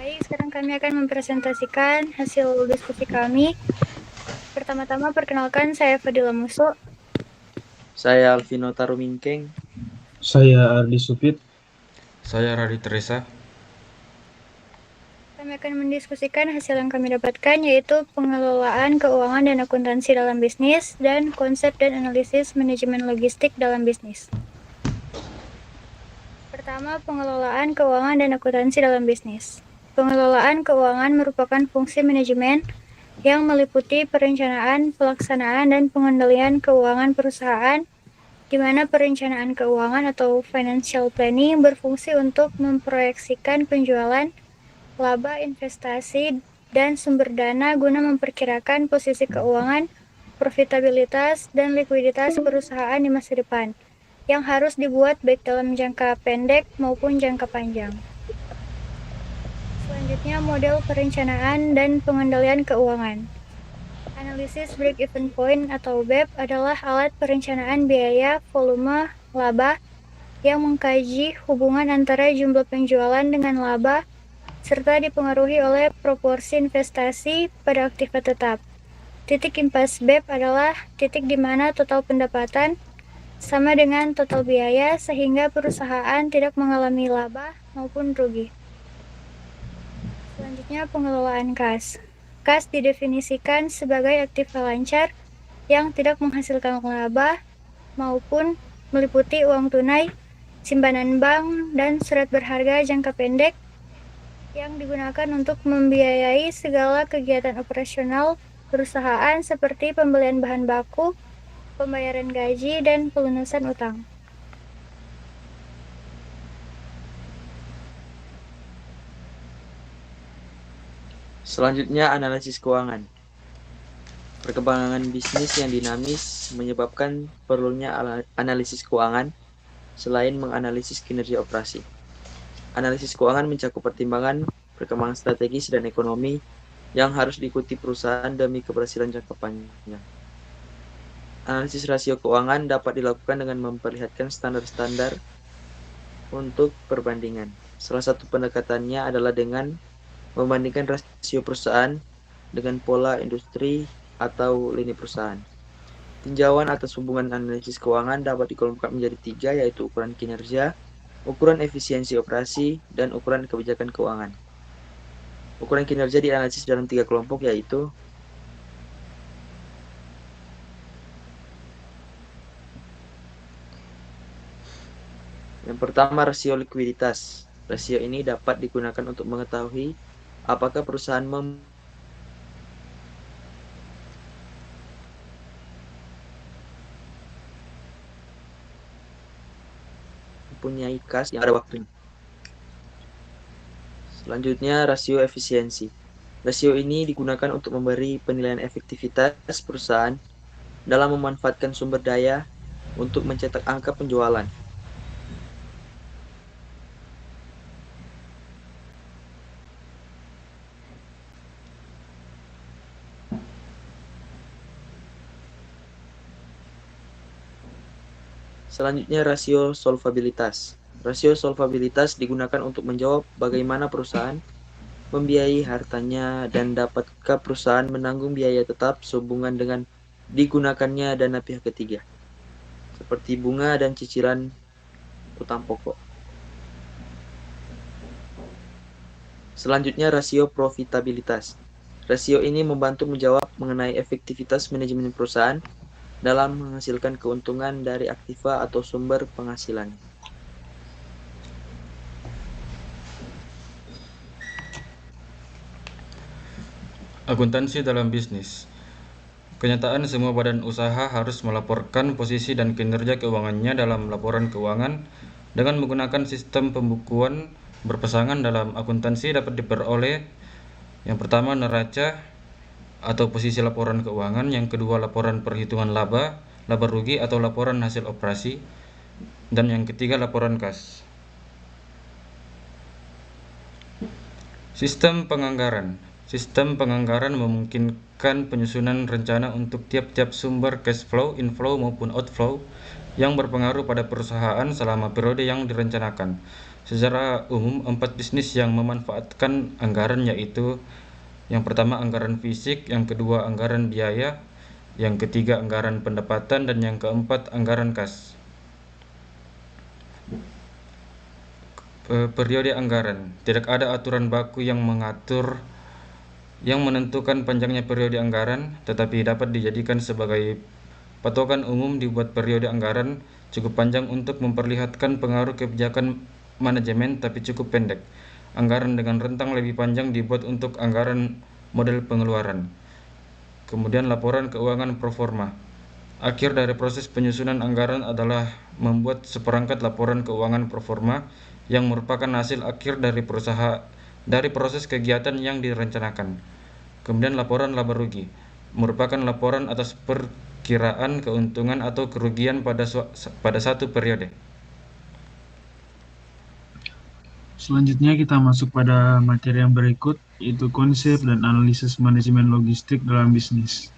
Baik, sekarang kami akan mempresentasikan hasil diskusi kami. Pertama-tama perkenalkan, saya Fadila Musu. Saya Alvino Tarumingkeng. Saya Ardi Supit. Saya Radit Teresa. Kami akan mendiskusikan hasil yang kami dapatkan, yaitu pengelolaan keuangan dan akuntansi dalam bisnis, dan konsep dan analisis manajemen logistik dalam bisnis. Pertama, pengelolaan keuangan dan akuntansi dalam bisnis. Pengelolaan keuangan merupakan fungsi manajemen yang meliputi perencanaan, pelaksanaan, dan pengendalian keuangan perusahaan, di mana perencanaan keuangan atau financial planning berfungsi untuk memproyeksikan penjualan, laba, investasi, dan sumber dana guna memperkirakan posisi keuangan, profitabilitas, dan likuiditas perusahaan di masa depan, yang harus dibuat baik dalam jangka pendek maupun jangka panjang. Selanjutnya, model perencanaan dan pengendalian keuangan. Analisis break-even point atau BEP adalah alat perencanaan biaya, volume, laba yang mengkaji hubungan antara jumlah penjualan dengan laba serta dipengaruhi oleh proporsi investasi pada aktiva tetap. Titik impas BEP adalah titik di mana total pendapatan sama dengan total biaya sehingga perusahaan tidak mengalami laba maupun rugi. Selanjutnya, pengelolaan kas. Kas didefinisikan sebagai aktiva lancar yang tidak menghasilkan laba maupun meliputi uang tunai, simpanan bank, dan surat berharga jangka pendek yang digunakan untuk membiayai segala kegiatan operasional perusahaan seperti pembelian bahan baku, pembayaran gaji, dan pelunasan utang. Selanjutnya, analisis keuangan. Perkembangan bisnis yang dinamis menyebabkan perlunya analisis keuangan selain menganalisis kinerja operasi. Analisis keuangan mencakup pertimbangan perkembangan strategis dan ekonomi yang harus diikuti perusahaan demi keberhasilan jangka panjang. Analisis rasio keuangan dapat dilakukan dengan memperlihatkan standar-standar untuk perbandingan. Salah satu pendekatannya adalah dengan membandingkan rasio perusahaan dengan pola industri atau lini perusahaan. Tinjauan atas hubungan analisis keuangan dapat dikelompokkan menjadi 3, yaitu ukuran kinerja, ukuran efisiensi operasi, dan ukuran kebijakan keuangan. Ukuran kinerja dianalisis dalam 3 kelompok, yaitu yang pertama, rasio likuiditas. Rasio ini dapat digunakan untuk mengetahui apakah perusahaan mempunyai kas yang ada waktunya. Selanjutnya, rasio efisiensi. Rasio ini digunakan untuk memberi penilaian efektivitas perusahaan dalam memanfaatkan sumber daya untuk mencetak angka penjualan. Selanjutnya, rasio solvabilitas. Rasio solvabilitas digunakan untuk menjawab bagaimana perusahaan membiayai hartanya dan dapatkah perusahaan menanggung biaya tetap sehubungan dengan digunakannya dana pihak ketiga, seperti bunga dan cicilan utang pokok. Selanjutnya, rasio profitabilitas. Rasio ini membantu menjawab mengenai efektivitas manajemen perusahaan dalam menghasilkan keuntungan dari aktiva atau sumber penghasilan. Akuntansi dalam bisnis. Kenyataan semua badan usaha harus melaporkan posisi dan kinerja keuangannya dalam laporan keuangan dengan menggunakan sistem pembukuan berpasangan. Dalam akuntansi dapat diperoleh yang pertama neraca atau posisi laporan keuangan, yang kedua laporan perhitungan laba, laba rugi atau laporan hasil operasi, dan yang ketiga laporan kas. Sistem penganggaran. Sistem penganggaran memungkinkan penyusunan rencana untuk tiap-tiap sumber cash flow, inflow maupun outflow yang berpengaruh pada perusahaan selama periode yang direncanakan. Secara umum, 4 bisnis yang memanfaatkan anggaran yaitu yang pertama anggaran fisik, yang kedua anggaran biaya, yang ketiga anggaran pendapatan, dan yang keempat anggaran kas. Periode anggaran. Tidak ada aturan baku yang menentukan panjangnya periode anggaran, tetapi dapat dijadikan sebagai patokan umum dibuat periode anggaran cukup panjang untuk memperlihatkan pengaruh kebijakan manajemen tapi cukup pendek. Anggaran dengan rentang lebih panjang dibuat untuk anggaran model pengeluaran. Kemudian laporan keuangan proforma. Akhir dari proses penyusunan anggaran adalah membuat seperangkat laporan keuangan proforma yang merupakan hasil akhir dari proses kegiatan yang direncanakan. Kemudian laporan laba rugi merupakan laporan atas perkiraan keuntungan atau kerugian pada satu periode. Selanjutnya kita masuk pada materi yang berikut, yaitu konsep dan analisis manajemen logistik dalam bisnis.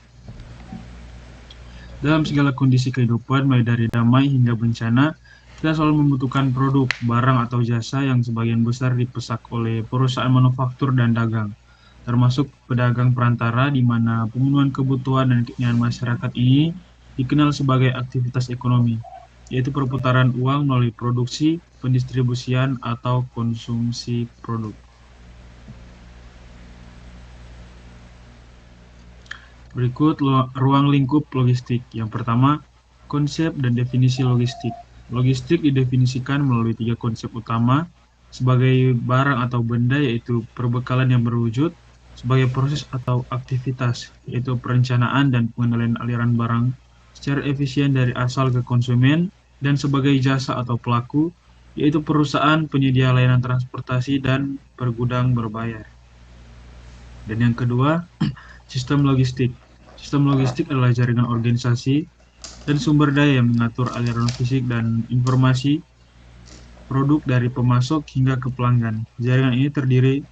Dalam segala kondisi kehidupan, mulai dari damai hingga bencana, kita selalu membutuhkan produk, barang, atau jasa yang sebagian besar dipesak oleh perusahaan manufaktur dan dagang, termasuk pedagang perantara, di mana pemenuhan kebutuhan dan keinginan masyarakat ini dikenal sebagai aktivitas ekonomi, yaitu perputaran uang melalui produksi, pendistribusian, atau konsumsi produk. Berikut ruang lingkup logistik. Yang pertama, konsep dan definisi logistik. Logistik didefinisikan melalui 3 konsep utama, sebagai barang atau benda, yaitu perbekalan yang berwujud, sebagai proses atau aktivitas, yaitu perencanaan dan pengendalian aliran barang secara efisien dari asal ke konsumen, dan sebagai jasa atau pelaku, yaitu perusahaan penyedia layanan transportasi dan pergudang berbayar. Dan yang kedua, sistem logistik. Sistem logistik adalah jaringan organisasi dan sumber daya yang mengatur aliran fisik dan informasi produk dari pemasok hingga ke pelanggan. Jaringan ini terdiri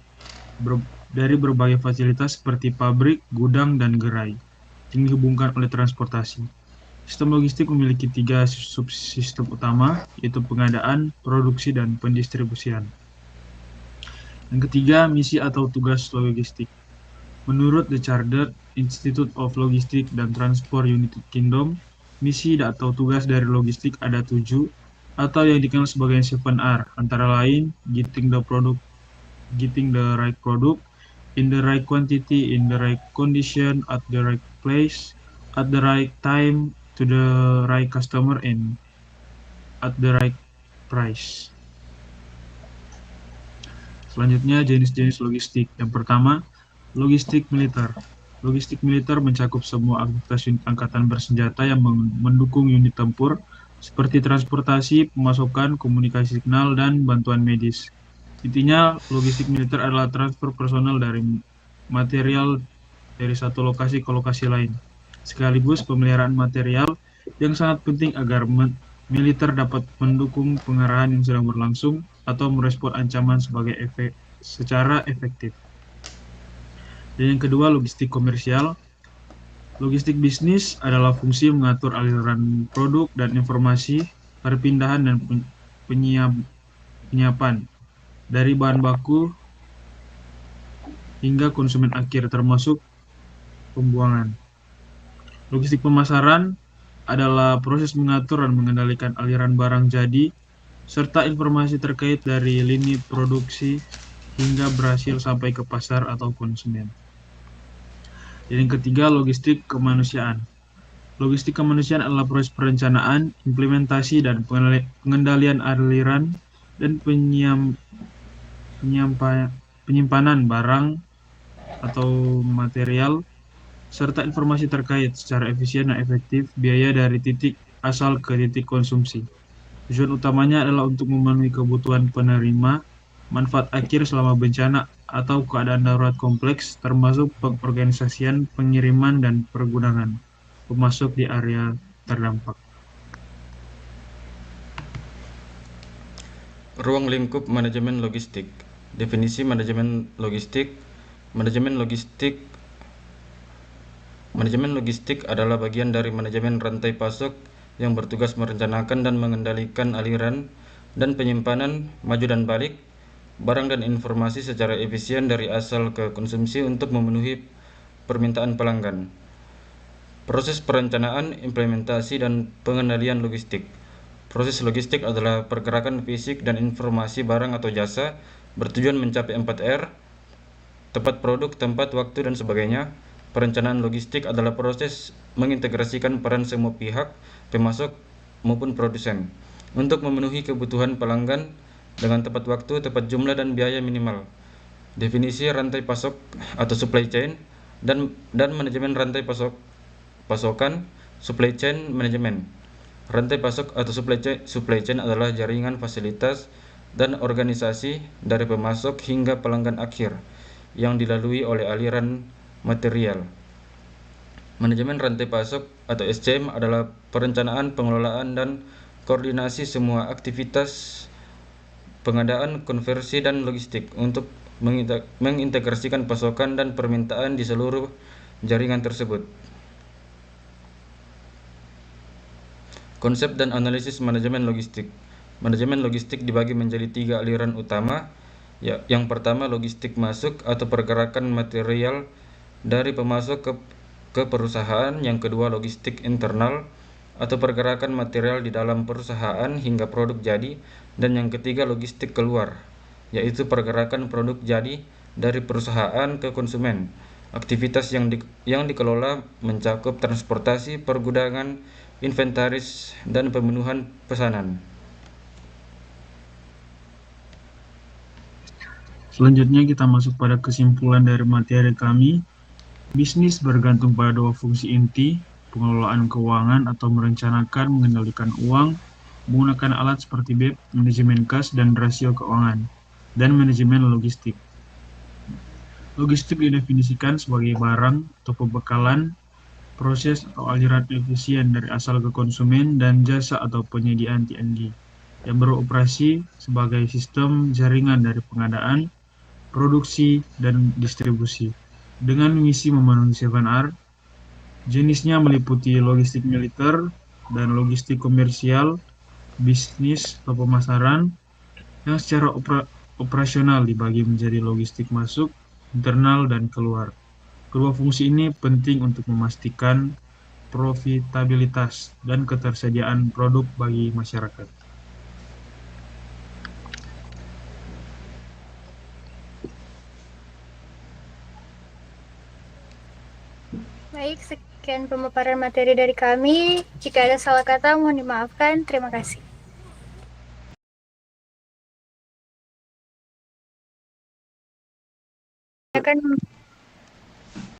dari berbagai fasilitas seperti pabrik, gudang, dan gerai, yang dihubungkan oleh transportasi. Sistem logistik memiliki 3 subsistem utama, yaitu pengadaan, produksi, dan pendistribusian. Yang ketiga, misi atau tugas logistik. Menurut The Chartered Institute of Logistics and Transport United Kingdom, misi atau tugas dari logistik ada 7, atau yang dikenal sebagai 7R, antara lain getting the right product, in the right quantity, in the right condition, at the right place, at the right time, to the right customer, and at the right price. Selanjutnya, jenis-jenis logistik. Yang pertama, logistik militer. Logistik militer mencakup semua aktivitas unit angkatan bersenjata yang mendukung unit tempur, seperti transportasi, pemasokan, komunikasi signal, dan bantuan medis. Intinya, logistik militer adalah transfer personel dari material dari satu lokasi ke lokasi lain, sekaligus pemeliharaan material yang sangat penting agar militer dapat mendukung pengarahan yang sedang berlangsung atau merespon ancaman secara efektif. Dan yang kedua, logistik komersial. Logistik bisnis adalah fungsi mengatur aliran produk dan informasi, perpindahan dan penyiapan dari bahan baku hingga konsumen akhir, termasuk pembuangan. Logistik pemasaran adalah proses mengatur dan mengendalikan aliran barang jadi, serta informasi terkait dari lini produksi hingga berhasil sampai ke pasar atau konsumen. Dan yang ketiga, logistik kemanusiaan. Logistik kemanusiaan adalah proses perencanaan, implementasi, dan pengendalian aliran dan penyimpanan barang atau material, serta informasi terkait secara efisien dan efektif biaya dari titik asal ke titik konsumsi. Tujuan utamanya adalah untuk memenuhi kebutuhan penerima manfaat akhir selama bencana atau keadaan darurat kompleks, termasuk pengorganisasian, pengiriman, dan pergudangan pemasok di area terdampak. Ruang lingkup manajemen logistik. Definisi manajemen logistik Manajemen logistik adalah bagian dari manajemen rantai pasok yang bertugas merencanakan dan mengendalikan aliran dan penyimpanan maju dan balik barang dan informasi secara efisien dari asal ke konsumsi untuk memenuhi permintaan pelanggan. Proses perencanaan, implementasi, dan pengendalian logistik. Proses logistik adalah pergerakan fisik dan informasi barang atau jasa bertujuan mencapai 4R, tepat produk, tempat, waktu, dan sebagainya. Perencanaan logistik adalah proses mengintegrasikan peran semua pihak, pemasok maupun produsen, untuk memenuhi kebutuhan pelanggan dengan tepat waktu, tepat jumlah, dan biaya minimal. Definisi rantai pasok atau supply chain dan manajemen rantai pasokan, supply chain management. Rantai pasok atau supply chain adalah jaringan fasilitas dan organisasi dari pemasok hingga pelanggan akhir yang dilalui oleh aliran material. Manajemen rantai pasok atau SCM adalah perencanaan, pengelolaan, dan koordinasi semua aktivitas pengadaan, konversi, dan logistik untuk mengintegrasikan pasokan dan permintaan di seluruh jaringan tersebut. Konsep dan analisis manajemen logistik. Manajemen logistik dibagi menjadi 3 aliran utama. Yang pertama, logistik masuk atau pergerakan material dari pemasok ke perusahaan. Yang kedua, logistik internal atau pergerakan material di dalam perusahaan hingga produk jadi. Dan yang ketiga, logistik keluar, yaitu pergerakan produk jadi dari perusahaan ke konsumen. Aktivitas yang dikelola mencakup transportasi, pergudangan, inventaris, dan pemenuhan pesanan. Selanjutnya kita masuk pada kesimpulan dari materi kami. Bisnis bergantung pada 2 fungsi inti, pengelolaan keuangan atau merencanakan mengendalikan uang, menggunakan alat seperti BEP, manajemen kas dan rasio keuangan, dan manajemen logistik. Logistik didefinisikan sebagai barang atau pembekalan, proses atau aliran efisien dari asal ke konsumen, dan jasa atau penyediaan TNG yang beroperasi sebagai sistem jaringan dari pengadaan, produksi, dan distribusi. Dengan misi memenuhi 7R, jenisnya meliputi logistik militer dan logistik komersial, bisnis atau pemasaran, yang secara operasional dibagi menjadi logistik masuk, internal, dan keluar. Kedua fungsi ini penting untuk memastikan profitabilitas dan ketersediaan produk bagi masyarakat. Baik, sekian pemaparan materi dari kami. Jika ada salah kata, mohon dimaafkan. Terima kasih. Akan